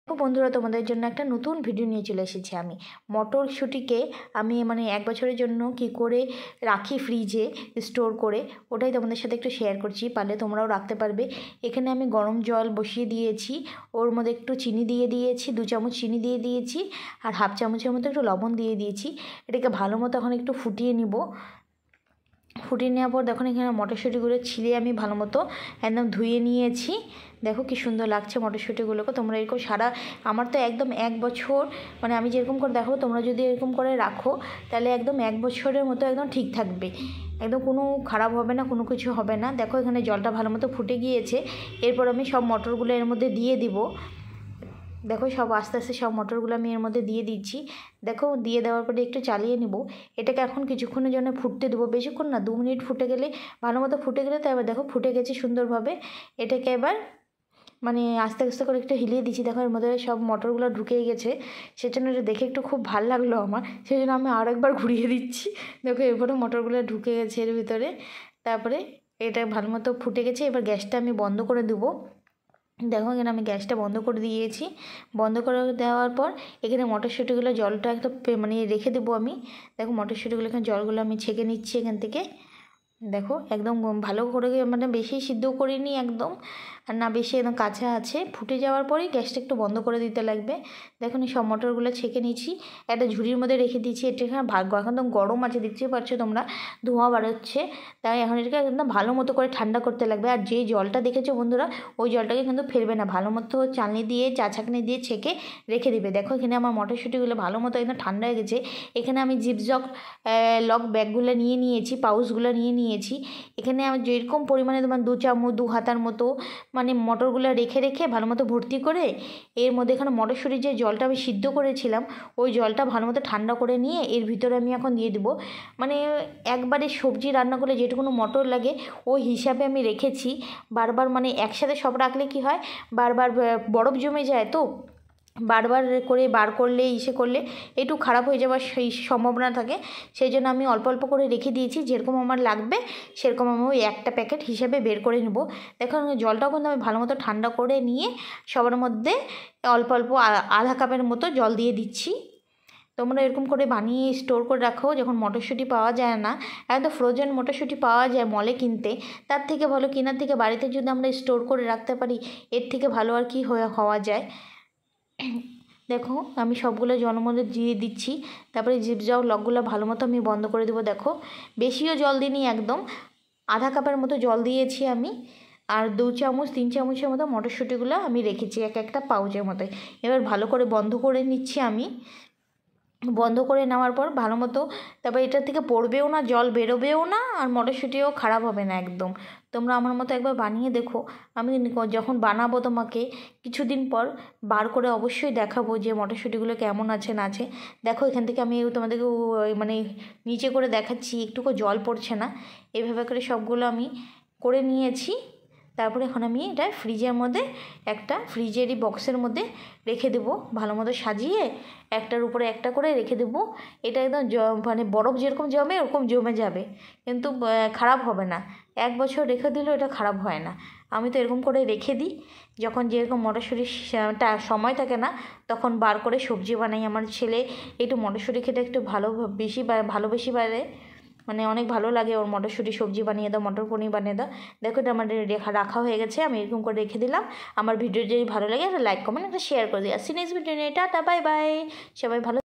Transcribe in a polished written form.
তো বন্ধুরা, তোমাদের জন্য একটা নতুন ভিডিও নিয়ে চলে এসেছি। আমি মটরশুঁটিকে আমি এক বছরের জন্য কি করে রাখি ফ্রিজে স্টোর করে, ওটাই তোমাদের সাথে একটু শেয়ার করছি। পারলে তোমরাও রাখতে পারবে। এখানে আমি গরম জল বসিয়ে দিয়েছি, ওর মধ্যে একটু চিনি দিয়ে দিয়েছি, 2 চামচ চিনি দিয়ে দিয়েছি, আর হাফ চামচের মতো একটু লবণ দিয়ে দিয়েছি। এটাকে ভালো মতো এখন একটু ফুটিয়ে নিব। ফুটিয়ে নেওয়ার পর দেখুন এখানে মটরশুঁটিগুলো ছিলে আমি ভালো মতো একদম ধুয়ে নিয়েছি। দেখো কি সুন্দর লাগছে মটরশুঁটিগুলোকে। তোমরা এরকম আমার তো একদম 1 বছর, আমি যেরকম করে দেখো, তোমরা যদি এরকম করে রাখো তাহলে একদম 1 বছরের মতো একদম ঠিক থাকবে, একদম কোনো খারাপ হবে না, কোনো কিছু হবে না। দেখো এখানে জলটা ভালো মতো ফুটে গিয়েছে। এরপর আমি সব মটরগুলো এর মধ্যে দিয়ে দিব। দেখো সব আস্তে আস্তে সব মটরগুলো আমি এর মধ্যে দিয়ে দিচ্ছি। দেখো দিয়ে দেওয়ার পরে একটু চালিয়ে নেব। এটাকে এখন কিছুক্ষণের জন্য ফুটতে দেবো, বেশিক্ষণ না, 2 মিনিট ফুটে গেলে, ভালো মতো ফুটে গেলে, তারপর দেখো ফুটে গেছে সুন্দরভাবে। এটাকে এবার আস্তে আস্তে করে একটু হিলিয়ে দিচ্ছি। দেখো এর মধ্যে সব মটরগুলো ঢুকে গেছে, সেজন্য এটা দেখে একটু খুব ভালো লাগলো আমার, সেই জন্য আমি আরও একবার ঘুরিয়ে দিচ্ছি। দেখো এরপরে মটরগুলো ঢুকে গেছে এর ভিতরে। তারপরে এটা ভালো মতো ফুটে গেছে। এবার গ্যাসটা আমি বন্ধ করে দেবো। দেখো এখানে আমি গ্যাসটা বন্ধ করে দিয়েছি। বন্ধ করে দেওয়ার পর এখানে মটরশুঁটিগুলো জলটা একটা রেখে দেবো আমি। দেখো মটরশুঁটিগুলো এখানে জলগুলো আমি ছেঁকে নিচ্ছি এখান থেকে। দেখো একদম ভালো করে বেশি সিদ্ধ করিনি একদম, আর না বেশি একদম কাঁচা আছে। ফুটে যাওয়ার পরেই গ্যাসটা একটু বন্ধ করে দিতে লাগবে। দেখুন এই সব মটরগুলো ছেঁকে নিয়েছি, একটা ঝুড়ির মধ্যে রেখে দিয়েছি। এটা এখানে এখন তো গরম আছে, দেখতেই পাচ্ছ তোমরা, ধোঁয়া বাড়াচ্ছে। তাই এখন এটাকে একদম ভালো মতো করে ঠান্ডা করতে লাগবে। আর যে জলটা দেখেছো বন্ধুরা, ওই জলটাকে কিন্তু ফেলবে না, ভালো মতো চালনি দিয়ে ছাঁকনি দিয়ে ছেঁকে রেখে দেবে। দেখো এখানে আমার মটরশুঁটিগুলো ভালো মতো একদম ঠান্ডা হয়ে গেছে। এখানে আমি জিপজক লক ব্যাগগুলো নিয়ে নিয়েছি, পাউচগুলো নিয়ে নিয়েছি। এখানে আমি যেরকম পরিমাণে 2 চামচ 2 হাতার মতো মটরগুলো রেখে রেখে ভালো মতো ভর্তি করে, এর মধ্যে এখানে মটরশুঁটির যে জলটা আমি সিদ্ধ করেছিলাম, ওই জলটা ভালো মতো ঠান্ডা করে নিয়ে এর ভিতরে আমি এখন দিয়ে দেবো। একবারে সবজি রান্না করলে যেটুকুনো মটর লাগে ওই হিসাবে আমি রেখেছি। বারবার একসাথে সব রাখলে কি হয়, বারবার বরফ জমে যায়, তো বারবার করে বার করলে করলে একটু খারাপ হয়ে যাওয়ার সেই সম্ভাবনা থাকে। সেই জন্য আমি অল্প অল্প করে রেখে দিয়েছি, যেরকম আমার লাগবে সেরকম আমি ওই একটা প্যাকেট হিসাবে বের করে নেব। দেখুন জলটাও কিন্তু আমি ভালো মতো ঠান্ডা করে নিয়ে সবার মধ্যে অল্প অল্প আধা কাপের মতো জল দিয়ে দিচ্ছি। তোমরা এরকম করে বানিয়ে স্টোর করে রাখো। যখন মটরশুঁটি পাওয়া যায় না, একদম ফ্রোজেন মটরশুঁটি পাওয়া যায় মলে কিনতে, তার থেকে ভালো কেনার থেকে বাড়িতে যদি আমরা স্টোর করে রাখতে পারি, এর থেকে ভালো আর কি হওয়া যায়। দেখো আমি সবগুলো জলের মধ্যে দিয়ে দিচ্ছি। তারপরে জিপজক লকগুলো ভালো মতো আমি বন্ধ করে দেবো। দেখো বেশিও জল দিইনি, একদম আধা কাপের মতো জল দিয়েছি আমি। আর 2 চামচ 3 চামচের মতো মটরশুঁটিগুলো আমি রেখেছি একটা পাউচের মতো। এবার ভালো করে বন্ধ করে নিচ্ছি আমি। বন্ধ করে নেওয়ার পর ভালো মতো, তারপর এটার থেকে পড়বেও না, জল বেরোবেও না, আর মটরশুঁটিও খারাপ হবে না একদম। তোমরা আমার মতো একবার বানিয়ে দেখো। আমি যখন বানাবো তোমাকে কিছুদিন পর বার করে অবশ্যই দেখাবো যে মটরশুঁটিগুলো কেমন আছে না আছে। দেখো এখান থেকে আমি তোমাদেরকে নিচে করে দেখাচ্ছি, একটুকু জল পড়ছে না। এইভাবে করে সবগুলো আমি করে নিয়েছি। তারপরে এখন আমি এটা ফ্রিজের মধ্যে একটা ফ্রিজেরই বক্সের মধ্যে রেখে দেবো, ভালো মতো সাজিয়ে একটার উপরে একটা করে রেখে দেবো। এটা একদম বরফ যেরকম জমে ওরকম জমে যাবে, কিন্তু খারাপ হবে না। 1 বছর রেখে দিলেও এটা খারাপ হয় না। আমি তো এরকম করে রেখে দিই, যখন যেরকম মটরশুঁটির সময় থাকে না তখন বার করে সবজি বানাই। আমার ছেলে একটু মটরশুঁটি খেতে একটু ভালোবেসি পারে, অনেক ভালো লাগে ওর। মটরশুঁটি সবজি বানিয়ে দাও, মটর পনির বানিয়ে দাও। দেখো এটা আমার রাখা হয়ে গেছে, আমি এরকম করে রেখে দিলাম। আমার ভিডিও যদি ভালো লাগে একটা লাইক কমেন্ট একটা শেয়ার করে দিই। আসছি নেক্সট ভিডিও নিয়ে। টাটা বাই বাই, সবাই ভালো।